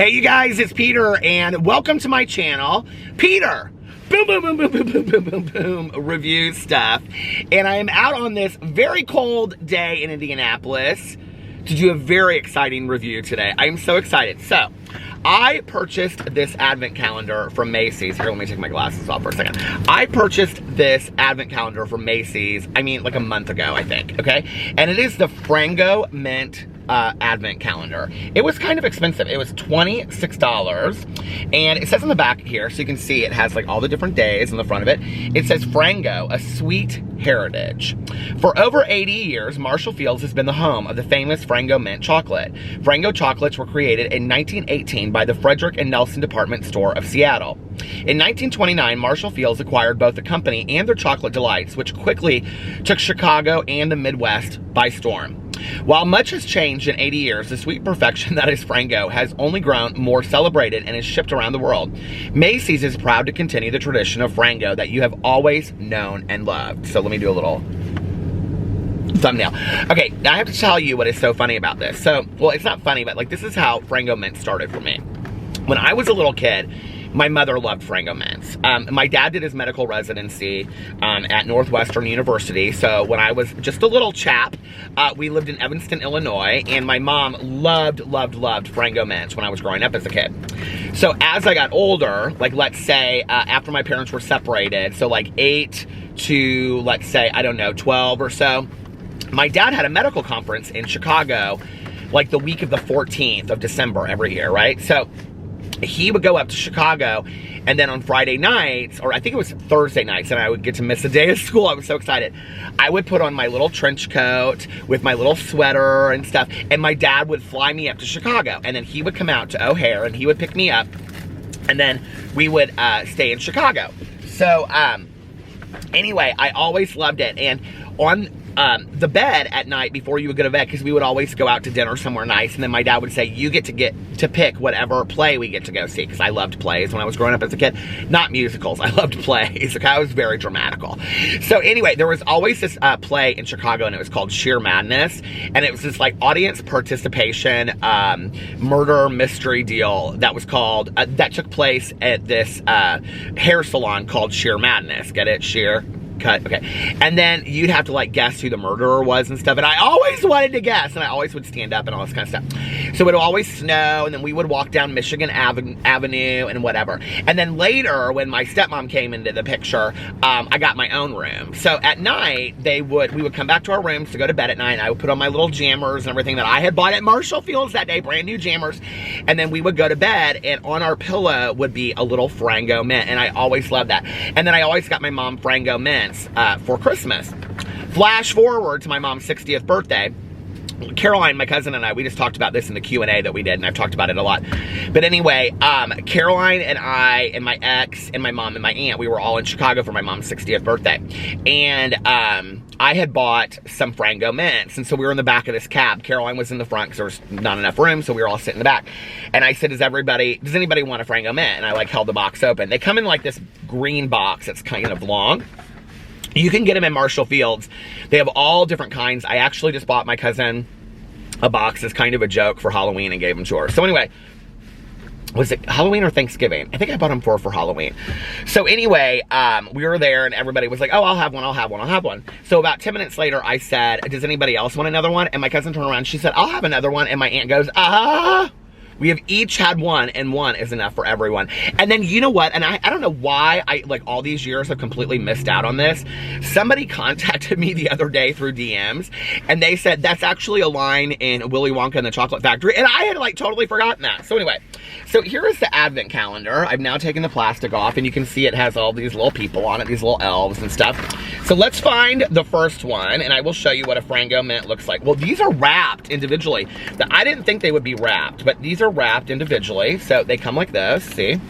Hey you guys, it's Peter and welcome to my channel. Peter, boom, boom, boom, boom, boom, boom, boom, boom, boom, review stuff. And I am out on this very cold day in Indianapolis to do a very exciting review today. I am so excited. So, I purchased this Advent calendar from Macy's. Here, let me take my glasses off for a second. I purchased this Advent calendar from Macy's, like a month ago, I think, okay? And it is the Frango Mint Advent Calendar. It was kind of expensive. It was $26, and it says on the back here, so you can see it has like all the different days on the front of it. It says Frango, a sweet heritage. For over 80 years, Marshall Fields has been the home of the famous Frango Mint chocolate. Frango chocolates were created in 1918 by the Frederick and Nelson Department Store of Seattle. In 1929, Marshall Fields acquired both the company and their chocolate delights, which quickly took Chicago and the Midwest by storm. While much has changed in 80 years, the sweet perfection that is Frango has only grown more celebrated and is shipped around the world. Macy's is proud to continue the tradition of Frango that you have always known and loved. So let me do a little thumbnail. Okay, now I have to tell you what is so funny about this. So, well, it's not funny, but like this is how Frango Mint started for me. When I was a little kid, my mother loved Frango Mints. My dad did his medical residency at Northwestern University. So when I was just a little chap, we lived in Evanston, Illinois, and my mom loved Frango Mints when I was growing up as a kid. So as I got older, like let's say after my parents were separated, so like 8 to let's say, I don't know, 12 or so, my dad had a medical conference in Chicago like the week of the 14th of December every year, right? So he would go up to Chicago, and then on Friday nights, or I think it was Thursday nights, and I would get to miss a day of school. I was so excited. I would put on my little trench coat with my little sweater and stuff, and my dad would fly me up to Chicago, and then he would come out to O'Hare, and he would pick me up, and then we would stay in Chicago. So, anyway, I always loved it, and on the bed at night before you would go to bed, because we would always go out to dinner somewhere nice, and then my dad would say, you get to pick whatever play we get to go see, because I loved plays when I was growing up as a kid. Not musicals, I loved plays. Okay, I was very dramatical. So anyway, there was always this play in Chicago, and it was called Sheer Madness, and it was this like audience participation murder mystery deal that was called that took place at this hair salon called Sheer Madness. Get it? Sheer cut, okay. And then you'd have to like guess who the murderer was and stuff, and I always wanted to guess, and I always would stand up and all this kind of stuff. So it would always snow, and then we would walk down Michigan Avenue and whatever. And then later, when my stepmom came into the picture, I got my own room. So at night, we would come back to our rooms to go to bed at night, and I would put on my little jammers and everything that I had bought at Marshall Fields that day, brand new jammers, and then we would go to bed, and on our pillow would be a little Frango Mint, and I always loved that. And then I always got my mom Frango Mint for Christmas. Flash forward to my mom's 60th birthday. Caroline, my cousin, and I, we just talked about this in the Q&A that we did, and I've talked about it a lot. But anyway, Caroline and I and my ex and my mom and my aunt, we were all in Chicago for my mom's 60th birthday. And I had bought some Frango Mints, and so we were in the back of this cab. Caroline was in the front because there was not enough room, so we were all sitting in the back. And I said, does anybody want a Frango Mint? And I like held the box open. They come in like this green box that's kind of long. You can get them in Marshall Fields. They have all different kinds. I actually just bought my cousin a box as kind of a joke for Halloween and gave him to her. So anyway, was it Halloween or Thanksgiving? I think I bought them for Halloween. So anyway, we were there and everybody was like, oh, I'll have one. So about 10 minutes later, I said, does anybody else want another one? And my cousin turned around and she said, I'll have another one. And my aunt goes, we have each had one, and one is enough for everyone. And then, you know what? And I don't know why like all these years have completely missed out on this. Somebody contacted me the other day through DMs, and they said that's actually a line in Willy Wonka and the Chocolate Factory, and I had like totally forgotten that. So anyway, so here is the Advent calendar. I've now taken the plastic off, and you can see it has all these little people on it, these little elves and stuff. So let's find the first one, and I will show you what a Frango Mint looks like. Well, these are wrapped individually. I didn't think they would be wrapped, but these are wrapped individually. So they come like this, see?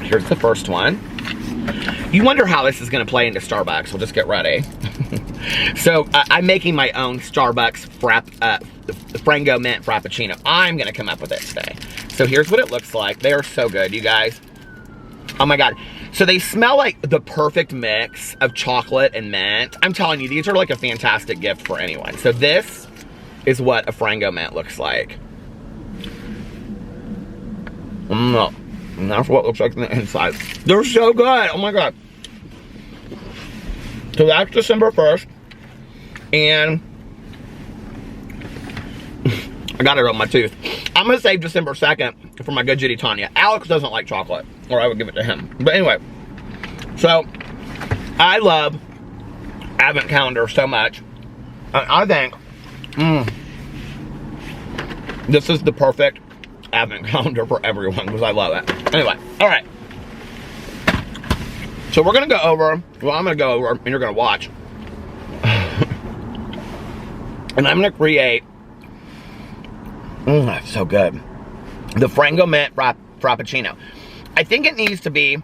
Here's the first one. You wonder how this is gonna play into Starbucks. We'll just get ready. So I'm making my own Starbucks Frango Mint Frappuccino. I'm gonna come up with it today. So here's what it looks like. They are so good, you guys. Oh my God. So they smell like the perfect mix of chocolate and mint. I'm telling you, these are like a fantastic gift for anyone. So this is what a Frango Mint looks like. And that's what it looks like on the inside. They're so good. Oh my God. So that's December 1st. And I got it on my tooth. I'm going to save December 2nd for my good Judy Tanya. Alex doesn't like chocolate, or I would give it to him. But anyway, so I love Advent Calendar so much. I think this is the perfect Advent Calendar for everyone because I love it. Anyway, all right. So we're going to go over, well, I'm going to go over, and you're going to watch. And I'm going to create, that's so good, the Frango Mint Frappuccino. I think it needs to be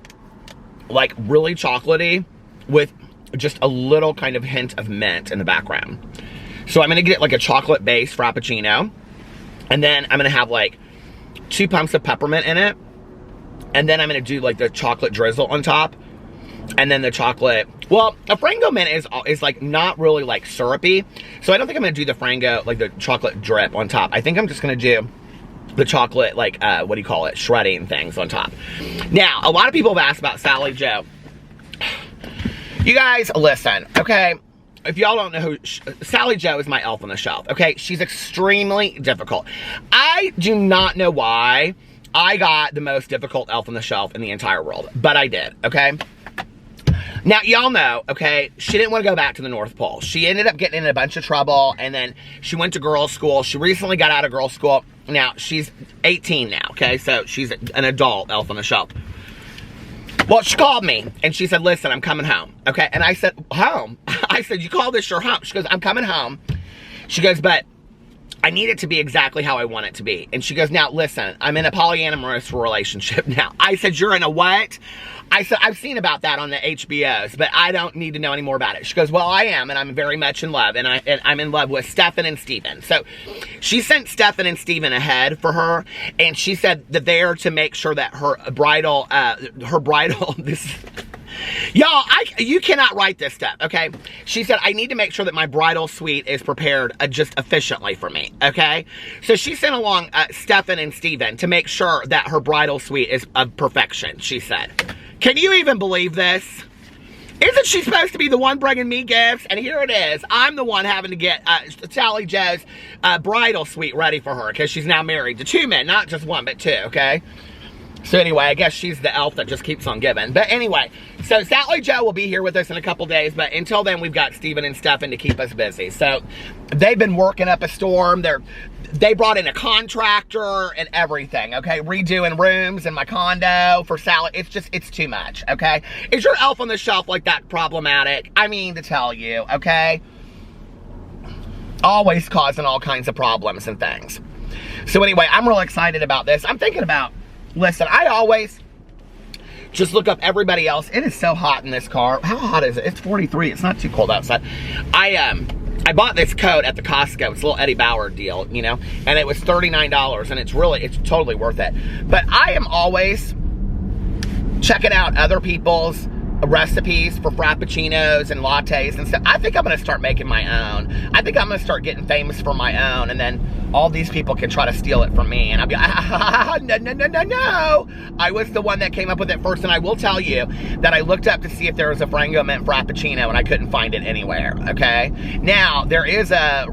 like really chocolatey with just a little kind of hint of mint in the background. So I'm going to get like a chocolate-based Frappuccino. And then I'm going to have like 2 pumps of peppermint in it. And then I'm going to do like the chocolate drizzle on top. And then the chocolate, well, a Frango Mint is like not really like syrupy. So I don't think I'm going to do the Frango, like the chocolate drip on top. I think I'm just going to do the chocolate, like, what do you call it? Shredding things on top. Now, a lot of people have asked about Sally Joe. You guys, listen, okay? If y'all don't know who, Sally Joe is my elf on the shelf, okay? She's extremely difficult. I do not know why I got the most difficult elf on the shelf in the entire world, but I did, okay? Now, y'all know, okay, she didn't want to go back to the North Pole. She ended up getting in a bunch of trouble, and then she went to girls' school. She recently got out of girls' school. Now, she's 18 now, okay? So, she's an adult elf on the shelf. Well, she called me, and she said, listen, I'm coming home, okay? And I said, home? I said, you call this your home? She goes, I'm coming home. She goes, but I need it to be exactly how I want it to be. And she goes, now, listen, I'm in a polyamorous relationship now. I said, you're in a what? I said, I've seen about that on the HBOs, but I don't need to know any more about it. She goes, well, I am, and I'm very much in love, and I'm in love with Stefan and Steven. So she sent Stefan and Steven ahead for her, and she said that they're to make sure that her bridal, this, y'all, you cannot write this stuff, okay? She said, I need to make sure that my bridal suite is prepared just efficiently for me, okay? So she sent along Stefan and Steven to make sure that her bridal suite is of perfection, she said. Can you even believe this? Isn't she supposed to be the one bringing me gifts? And here it is. I'm the one having to get Sally Joe's bridal suite ready for her because she's now married to 2 men, not just 1, but 2, okay? So anyway, I guess she's the elf that just keeps on giving. But anyway, so Sally Joe will be here with us in a couple days, but until then, we've got Steven and Stefan to keep us busy. So they've been working up a storm. They brought in a contractor and everything, okay? Redoing rooms in my condo for Sally. It's too much, okay? Is your elf on the shelf like that problematic? I mean to tell you, okay? Always causing all kinds of problems and things. So anyway, I'm real excited about this. I'm thinking about, listen, I always just look up everybody else. It is so hot in this car. How hot is it? It's 43. It's not too cold outside. I bought this coat at the Costco. It's a little Eddie Bauer deal, you know, and it was $39, and it's totally worth it. But I am always checking out other people's recipes for frappuccinos and lattes and stuff. I think I'm going to start making my own. I think I'm going to start getting famous for my own, and then all these people can try to steal it from me, and I'll be like, no. I was the one that came up with it first, and I will tell you that I looked up to see if there was a Frango Mint Frappuccino, and I couldn't find it anywhere, okay? Now, there is a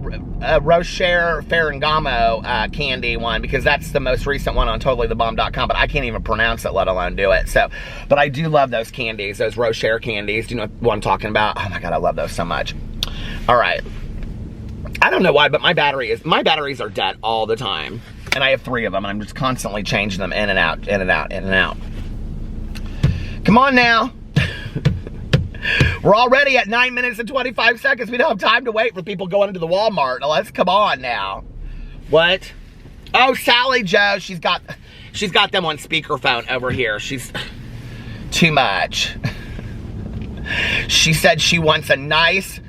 Rocher Ferragamo candy one, because that's the most recent one on totallythebomb.com, but I can't even pronounce it, let alone do it. So, but I do love those candies, those Rocher candies. Do you know what I'm talking about? Oh my God, I love those so much. All right. I don't know why, but my batteries are dead all the time. And I have 3 of them, and I'm just constantly changing them in and out, in and out, in and out. Come on now. We're already at 9 minutes and 25 seconds. We don't have time to wait for people going into the Walmart. Now, let's come on now. What? Oh, Sally Joe, she's got them on speakerphone over here. She's too much. She said she wants a nice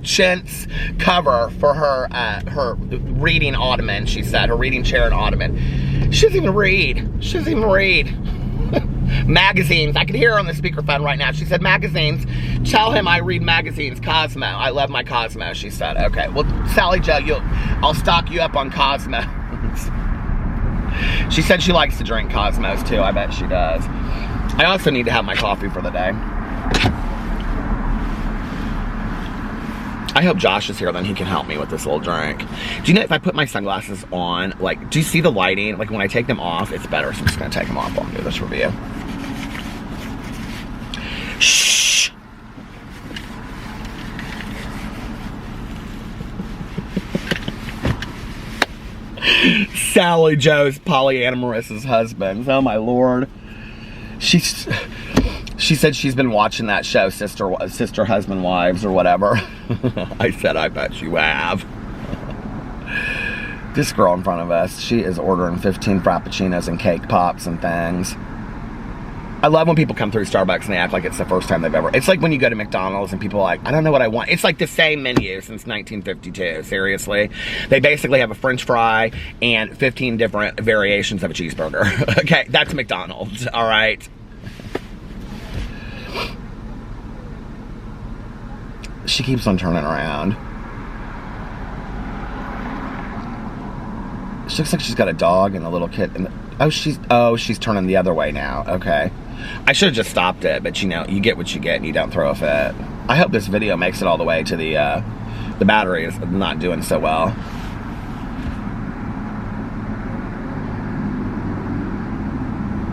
chintz cover for her reading ottoman, she said, her reading chair and ottoman. She doesn't even read. Magazines. I can hear her on the speakerphone right now. She said magazines. Tell him I read magazines. Cosmo. I love my Cosmo, she said. Okay. Well, Sally Joe, I'll stock you up on Cosmo. She said she likes to drink Cosmos too. I bet she does. I also need to have my coffee for the day. I hope Josh is here, then he can help me with this little drink. Do you know if I put my sunglasses on, like, do you see the lighting? Like when I take them off, it's better. So I'm just gonna take them off while I do this review. Shh. Sally Joe's polyamorous husband. Oh my Lord. She said she's been watching that show, Sister Husband Wives or whatever. I said, I bet you have. This girl in front of us, she is ordering 15 Frappuccinos and cake pops and things. I love when people come through Starbucks and they act like it's the first time they've ever... It's like when you go to McDonald's and people are like, I don't know what I want. It's like the same menu since 1952, seriously. They basically have a French fry and 15 different variations of a cheeseburger. Okay, that's McDonald's, all right? She keeps on turning around. She looks like she's got a dog and a little kid. And she's turning the other way now. Okay. I should have just stopped it, but you know, you get what you get and you don't throw a fit. I hope this video makes it all the way to the battery is not doing so well.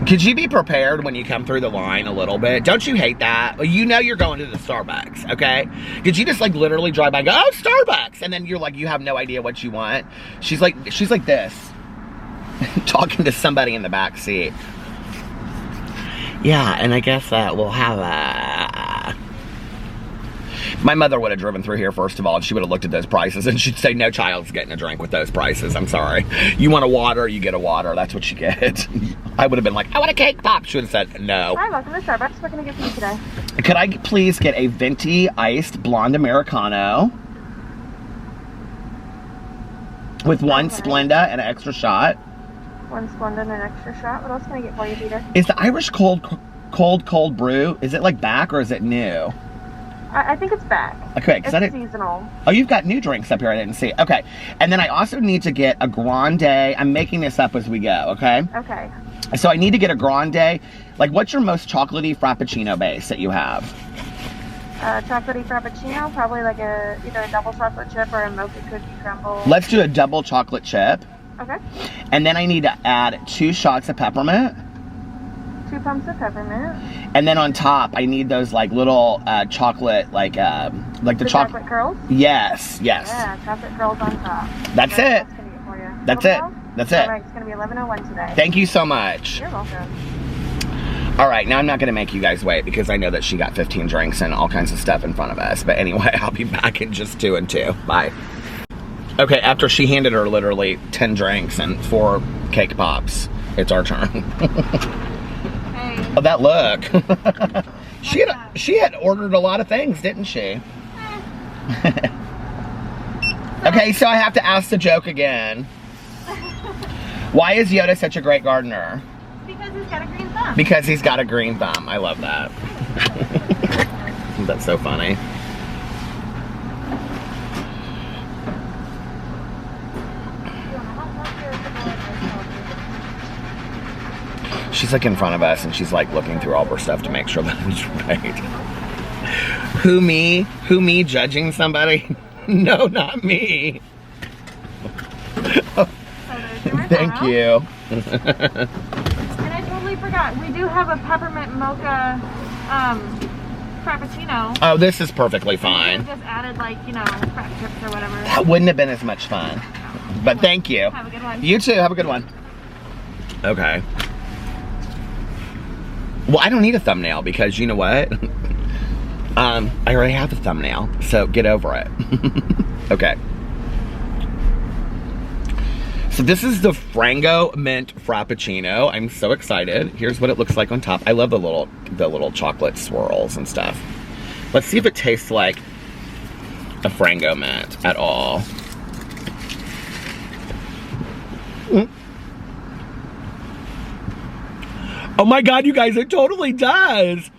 Could you be prepared when you come through the line a little bit? Don't you hate that? You know you're going to the Starbucks, okay? Could you just like literally drive by and go, oh, Starbucks, and then you're like, you have no idea what you want? She's like this, talking to somebody in the back seat. Yeah, and I guess we'll have a... My mother would have driven through here, first of all, and she would have looked at those prices, and she'd say, no child's getting a drink with those prices. I'm sorry. You want a water, you get a water. That's what you get. I would have been like, I want a cake pop. She would have said, no. Hi, welcome to Starbucks. What can I get for you today? Could I please get a venti iced blonde Americano with one Splenda and an extra shot? One Splenda and an extra shot. What else can I get for you, Peter? Is the Irish cold brew, is it like back or is it new? I think it's back. Okay, because it's seasonal. Oh, you've got new drinks up here I didn't see. Okay, and then I also need to get a grande. I'm making this up as we go, okay? Okay. So I need to get a grande. Like, what's your most chocolatey Frappuccino base that you have? Chocolatey Frappuccino, probably like either a double chocolate chip or a mocha cookie crumble. Let's do a double chocolate chip. Okay. And then I need to add 2 shots of peppermint. 2 pumps of peppermint. And then on top, I need those like little chocolate, like the chocolate curls? Yes. Yeah, chocolate curls on top. That's it. What else can I get for you? That's it. That's it. All right, it's going to be 11:01 today. Thank you so much. You're welcome. All right, now I'm not going to make you guys wait because I know that she got 15 drinks and all kinds of stuff in front of us. But anyway, I'll be back in just 2 and 2. Bye. Okay, after she handed her literally 10 drinks and 4 cake pops, it's our turn. Hey. Oh, that look. She had ordered a lot of things, didn't she? Okay, so I have to ask the joke again. Why is Yoda such a great gardener? Because he's got a green thumb. Because he's got a green thumb. I love that. That's so funny. She's like in front of us and she's like looking through all of her stuff to make sure that it's right. Who me? Who me judging somebody? No, not me. So thank you. And I totally forgot. We do have a peppermint mocha Frappuccino. Oh, this is perfectly fine. We just added like, you know, Frap chips or whatever. That wouldn't have been as much fun. But thank you. Have a good one. You too. Have a good one. Okay. Well, I don't need a thumbnail because you know what? I already have a thumbnail, so get over it. Okay. So this is the Frango Mint Frappuccino. I'm so excited. Here's what it looks like on top. I love the little chocolate swirls and stuff. Let's see if it tastes like a Frango Mint at all. Oh my God, you guys, it totally does.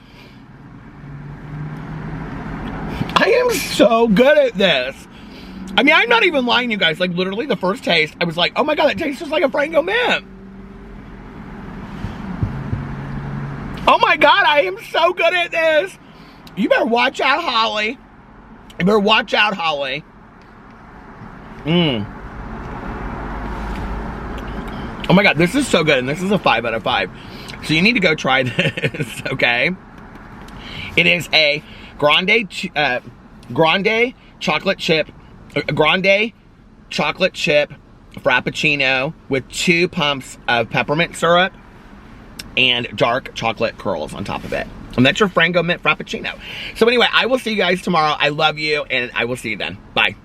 I am so good at this. I mean, I'm not even lying, you guys. Like, literally, the first taste, I was like, oh my God, that tastes just like a Frango Mint. Oh my God, I am so good at this. You better watch out, Holly. You better watch out, Holly. Oh my God, this is so good, and this is a 5 out of 5. So you need to go try this, okay? It is a grande chocolate chip frappuccino with 2 pumps of peppermint syrup and dark chocolate curls on top of it. And that's your Frango Mint Frappuccino. So anyway, I will see you guys tomorrow. I love you, and I will see you then. Bye.